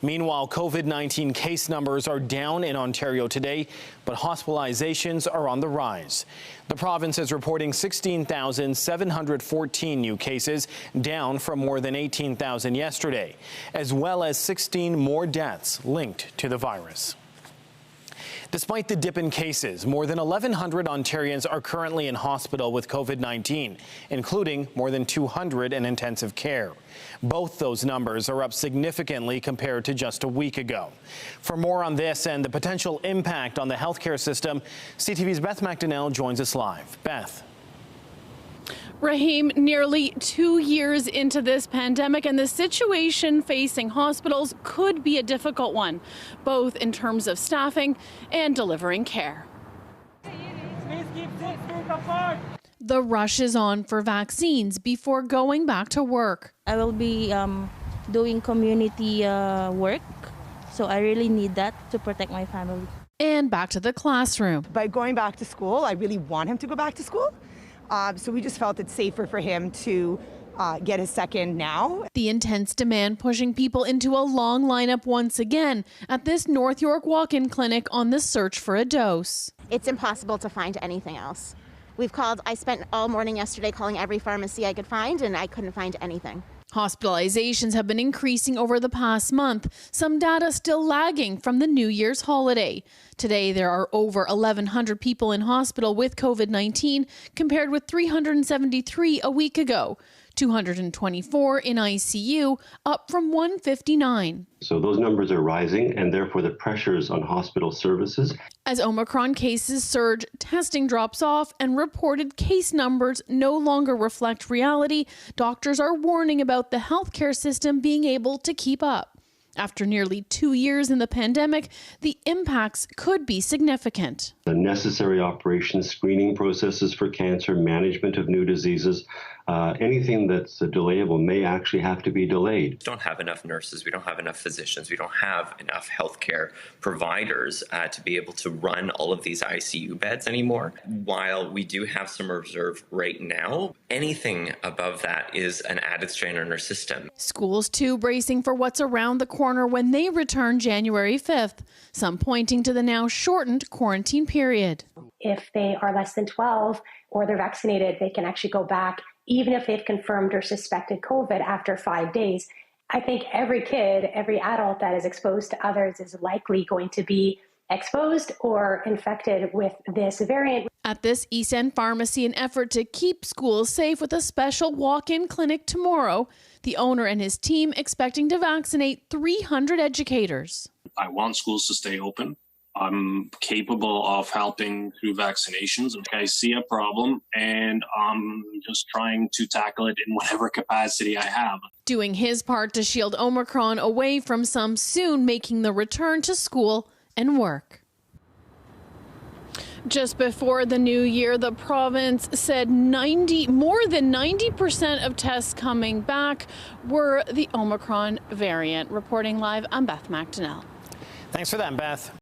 Meanwhile, COVID-19 case numbers are down in Ontario today, but hospitalizations are on the rise. The province is reporting 16,714 new cases, down from more than 18,000 yesterday, as well as 16 more deaths linked to the virus. Despite the dip in cases, more than 1,100 Ontarians are currently in hospital with COVID-19, including more than 200 in intensive care. Both those numbers are up significantly compared to just a week ago. For more on this and the potential impact on the healthcare system, CTV's Beth McDonnell joins us live. Beth. Rahim, nearly 2 years into this pandemic, and the situation facing hospitals could be a difficult one, both in terms of staffing and delivering care. The rush is on for vaccines before going back to work. I will be doing community work, so I really need that to protect my family. And back to the classroom. By going back to school, I really want him to go back to school. So we just felt it's safer for him to get his second now. The intense demand pushing people into a long lineup once again at this North York walk-in clinic on the search for a dose. It's impossible to find anything else. I spent all morning yesterday calling every pharmacy I could find, and I couldn't find anything. Hospitalizations have been increasing over the past month, some data still lagging from the New Year's holiday. Today, there are over 1,100 people in hospital with COVID-19, compared with 373 a week ago. 224 in ICU, up from 159. So those numbers are rising, and therefore the pressures on hospital services. As Omicron cases surge, testing drops off, and reported case numbers no longer reflect reality, doctors are warning about the healthcare system being able to keep up. After nearly 2 years in the pandemic, the impacts could be significant. The necessary operations, screening processes for cancer, management of new diseases, anything that's delayable may actually have to be delayed. We don't have enough nurses, we don't have enough physicians, we don't have enough healthcare providers to be able to run all of these ICU beds anymore. While we do have some reserve right now, anything above that is an added strain on our system. Schools too bracing for what's around the corner when they return January 5th, some pointing to the now shortened quarantine period. If they are less than 12 or they're vaccinated, they can actually go back even if they've confirmed or suspected COVID after 5 days. I think every kid, every adult that is exposed to others is likely going to be exposed or infected with this variant. At this East End pharmacy, an effort to keep schools safe with a special walk-in clinic tomorrow, the owner and his team expecting to vaccinate 300 educators. I want schools to stay open. I'm capable of helping through vaccinations. I see a problem and I'm just trying to tackle it in whatever capacity I have. Doing his part to shield Omicron away from some soon making the return to school and work. Just before the new year, the province said more than 90% of tests coming back were the Omicron variant. Reporting live, I'm Beth McDonnell. Thanks for that, Beth.